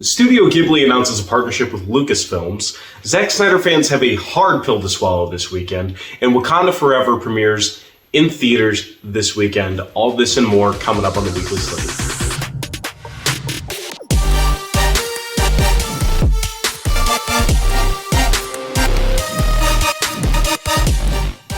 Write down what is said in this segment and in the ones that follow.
Studio Ghibli announces a partnership with Lucasfilms. Zack Snyder fans have a hard pill to swallow this weekend, and Wakanda Forever premieres in theaters this weekend. All this and more coming up on the Weekly Slate.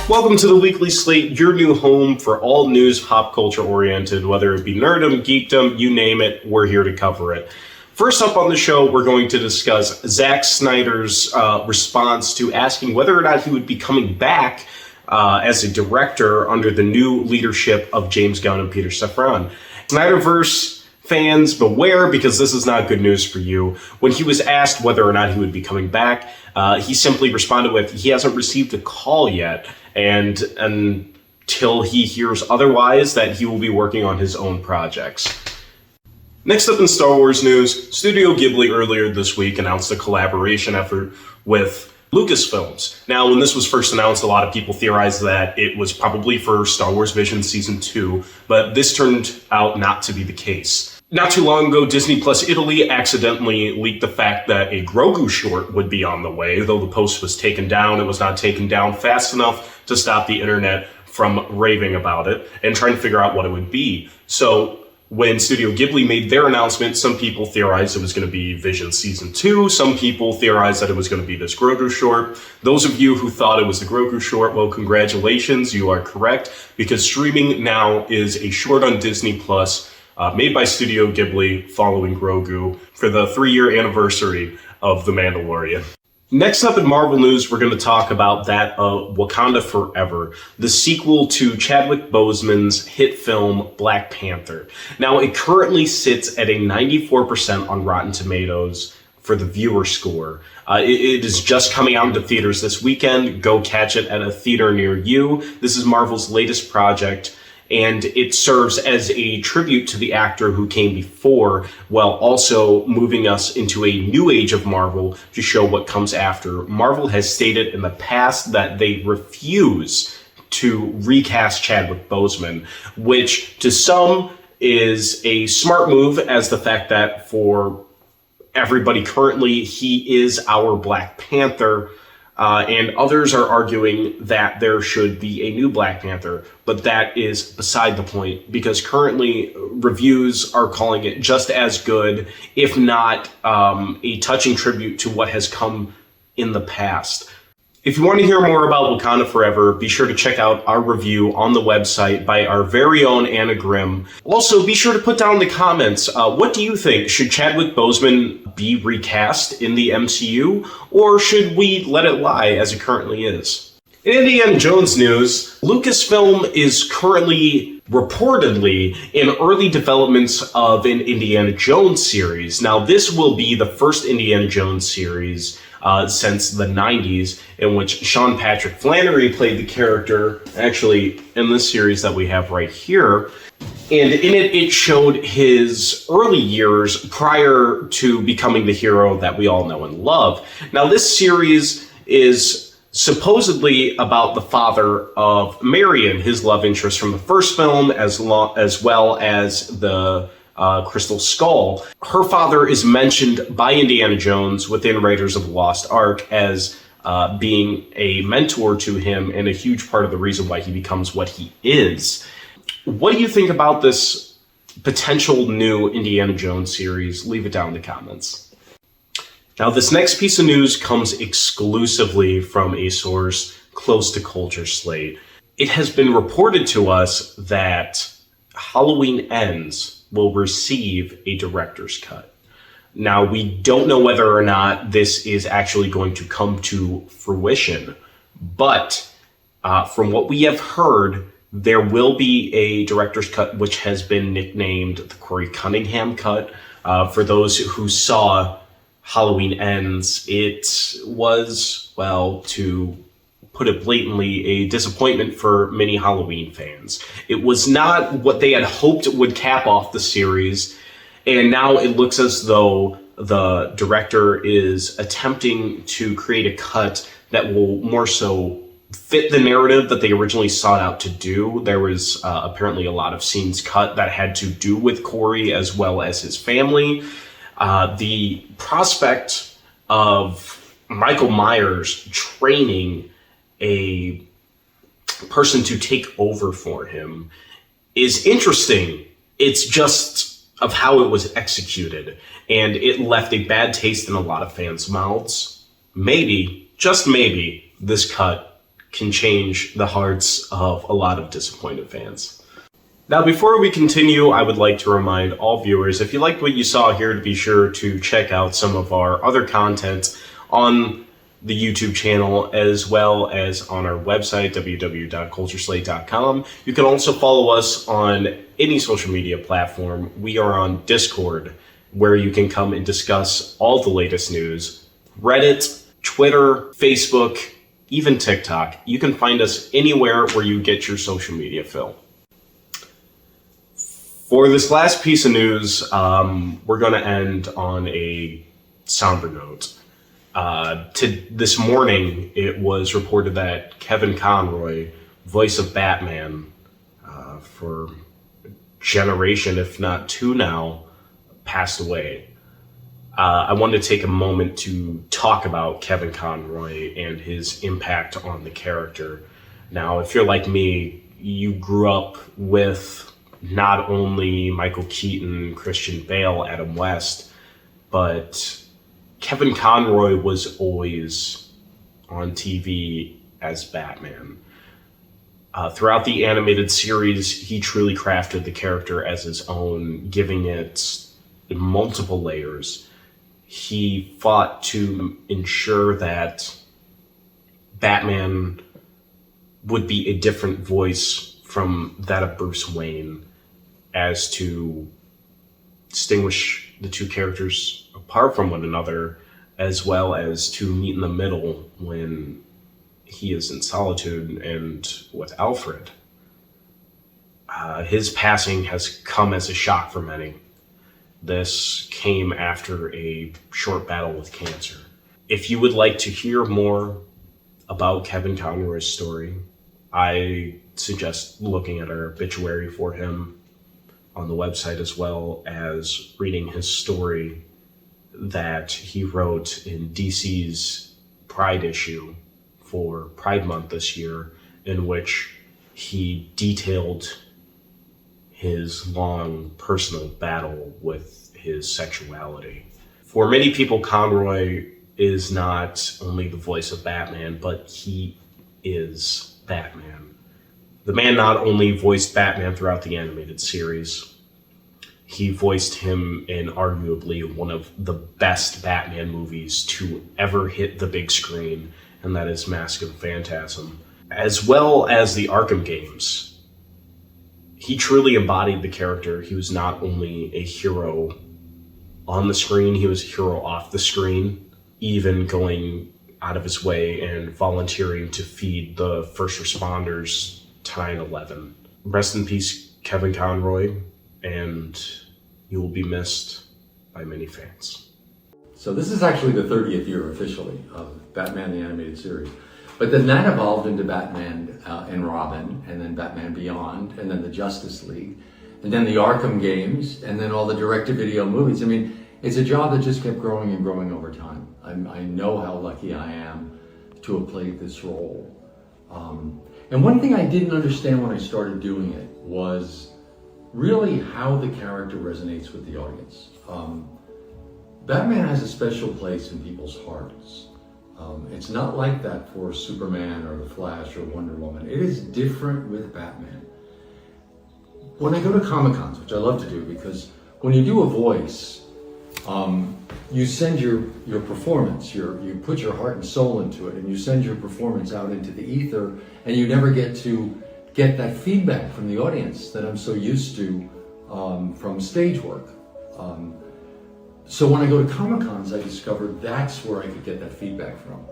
Welcome to the Weekly Slate, your new home for all news pop culture oriented, whether it be nerdom, geekdom, you name it, we're here to cover it. First up on the show, we're going to discuss Zack Snyder's response to asking whether or not he would be coming back as a director under the new leadership of James Gunn and Peter Safran. Snyderverse fans, beware, because this is not good news for you. When he was asked whether or not he would be coming back, he simply responded with, he hasn't received a call yet, and until he hears otherwise, that he will be working on his own projects. Next up in Star Wars news, Studio Ghibli earlier this week announced a collaboration effort with Lucasfilms. Now, when this was first announced, a lot of people theorized that it was probably for Star Wars Vision Season 2, but this turned out not to be the case. Not too long ago, Disney Plus Italy accidentally leaked the fact that a Grogu short would be on the way, though the post was taken down. It was not taken down fast enough to stop the internet from raving about it and trying to figure out what it would be. So when Studio Ghibli made their announcement, some people theorized it was going to be Vision Season 2. Some people theorized that it was going to be this Grogu short. Those of you who thought it was the Grogu short, well, congratulations, you are correct, because streaming now is a short on Disney Plus made by Studio Ghibli following Grogu for the 3-year anniversary of The Mandalorian. Next up in Marvel news, we're going to talk about that of Wakanda Forever, the sequel to Chadwick Boseman's hit film Black Panther. Now, it currently sits at a 94% on Rotten Tomatoes for the viewer score. It is just coming out into theaters this weekend. Go catch it at a theater near you. This is Marvel's latest project, and it serves as a tribute to the actor who came before, while also moving us into a new age of Marvel to show what comes after. Marvel has stated in the past that they refuse to recast Chadwick Boseman, which to some is a smart move, as the fact that for everybody currently, he is our Black Panther. And others are arguing that there should be a new Black Panther, but that is beside the point, because currently reviews are calling it just as good, if not a touching tribute to what has come in the past. If you want to hear more about Wakanda Forever, be sure to check out our review on the website by our very own Anna Grimm. Also, be sure to put down in the comments, what do you think? Should Chadwick Boseman be recast in the MCU, or should we let it lie as it currently is? In Indiana Jones news, Lucasfilm is currently reportedly in early developments of an Indiana Jones series. Now, this will be the first Indiana Jones series since the 90s, in which Sean Patrick Flannery played the character, actually in this series that we have right here. And in it, it showed his early years prior to becoming the hero that we all know and love. Now, this series is supposedly about the father of Marion, his love interest from the first film, as well as the Crystal Skull. Her father is mentioned by Indiana Jones within Raiders of the Lost Ark as being a mentor to him and a huge part of the reason why he becomes what he is. What do you think about this potential new Indiana Jones series? Leave it down in the comments. Now, this next piece of news comes exclusively from a source close to Culture Slate. It has been reported to us that Halloween Ends will receive a director's cut. Now, we don't know whether or not this is actually going to come to fruition, but from what we have heard, there will be a director's cut which has been nicknamed the Corey Cunningham cut. For those who saw Halloween Ends, it was, well, to put it blatantly, a disappointment for many Halloween fans. It was not what they had hoped would cap off the series, and now it looks as though the director is attempting to create a cut that will more so fit the narrative that they originally sought out to do. There was apparently a lot of scenes cut that had to do with Corey as well as his family. The prospect of Michael Myers training a person to take over for him is interesting. It's just of how it was executed, and it left a bad taste in a lot of fans' mouths. Maybe, just maybe, this cut can change the hearts of a lot of disappointed fans. Now, before we continue, I would like to remind all viewers, if you liked what you saw here, to be sure to check out some of our other content on the YouTube channel, as well as on our website, www.cultureslate.com. You can also follow us on any social media platform. We are on Discord, where you can come and discuss all the latest news. Reddit, Twitter, Facebook, even TikTok. You can find us anywhere where you get your social media fill. For this last piece of news, we're going to end on a somber note. This morning, it was reported that Kevin Conroy, voice of Batman, for a generation, if not two now, passed away. I wanted to take a moment to talk about Kevin Conroy and his impact on the character. Now, if you're like me, you grew up with not only Michael Keaton, Christian Bale, Adam West, but Kevin Conroy was always on TV as Batman. Throughout the animated series, he truly crafted the character as his own, giving it multiple layers. He fought to ensure that Batman would be a different voice from that of Bruce Wayne, as to distinguish the two characters apart from one another, as well as to meet in the middle when he is in solitude and with Alfred. His passing has come as a shock for many. This came after a short battle with cancer. If you would like to hear more about Kevin Conroy's story, I suggest looking at our obituary for him on the website, as well as reading his story that he wrote in DC's Pride issue for Pride Month this year, in which he detailed his long personal battle with his sexuality. For many people, Conroy is not only the voice of Batman, but he is Batman. The man not only voiced Batman throughout the animated series, he voiced him in arguably one of the best Batman movies to ever hit the big screen, and that is Mask of the Phantasm, as well as the Arkham games. He truly embodied the character. He was not only a hero on the screen, he was a hero off the screen, even going out of his way and volunteering to feed the first responders to 9/11. Rest in peace, Kevin Conroy, and you will be missed by many fans. So this is actually the 30th year officially of Batman the Animated Series. But then that evolved into Batman and Robin, and then Batman Beyond, and then the Justice League, and then the Arkham games, and then all the direct-to-video movies. I mean, it's a job that just kept growing and growing over time. I know how lucky I am to have played this role. And one thing I didn't understand when I started doing it was really how the character resonates with the audience. Batman has a special place in people's hearts. It's not like that for Superman or The Flash or Wonder Woman. It is different with Batman. When I go to Comic-Cons, which I love to do, because when you do a voice, you send your performance, you put your heart and soul into it, and you send your performance out into the ether, and you never get to get that feedback from the audience that I'm so used to from stage work. So when I go to Comic-Cons, I discovered that's where I could get that feedback from.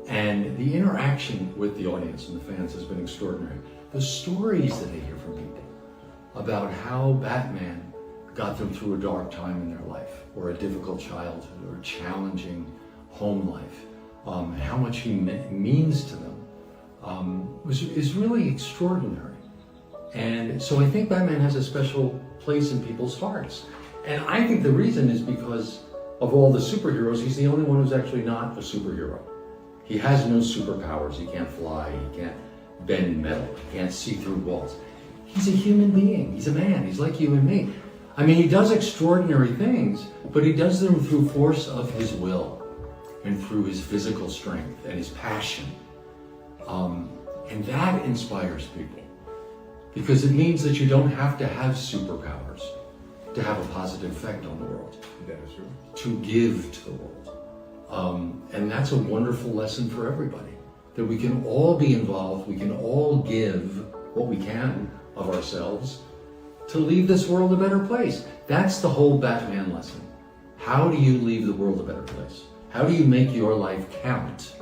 And the interaction with the audience and the fans has been extraordinary. The stories that I hear from people about how Batman got them through a dark time in their life, or a difficult childhood, or a challenging home life, how much he means to them, is really extraordinary. And so I think Batman has a special place in people's hearts. And I think the reason is because of all the superheroes, he's the only one who's actually not a superhero. He has no superpowers. He can't fly. He can't bend metal. He can't see through walls. He's a human being. He's a man. He's like you and me. I mean, he does extraordinary things, but he does them through force of his will and through his physical strength and his passion. And that inspires people because it means that you don't have to have superpowers to have a positive effect on the world. That is true. To give to the world. And that's a wonderful lesson for everybody, that we can all be involved, we can all give what we can of ourselves to leave this world a better place. That's the whole Batman lesson. How do you leave the world a better place? How do you make your life count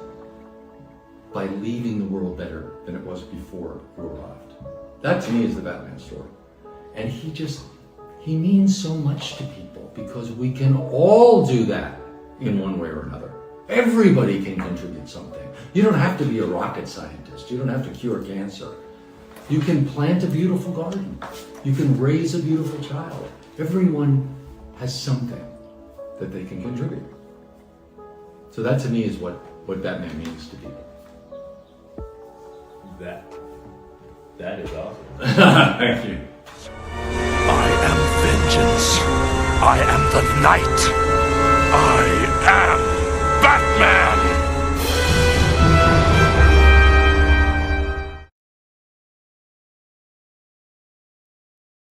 by leaving the world better than it was before you arrived? That to me is the Batman story. And he means so much to people because we can all do that in one way or another. Everybody can contribute something. You don't have to be a rocket scientist. You don't have to cure cancer. You can plant a beautiful garden. You can raise a beautiful child. Everyone has something that they can contribute. So that to me is what Batman means to people. That is awesome. Thank you. I am vengeance. I am the night.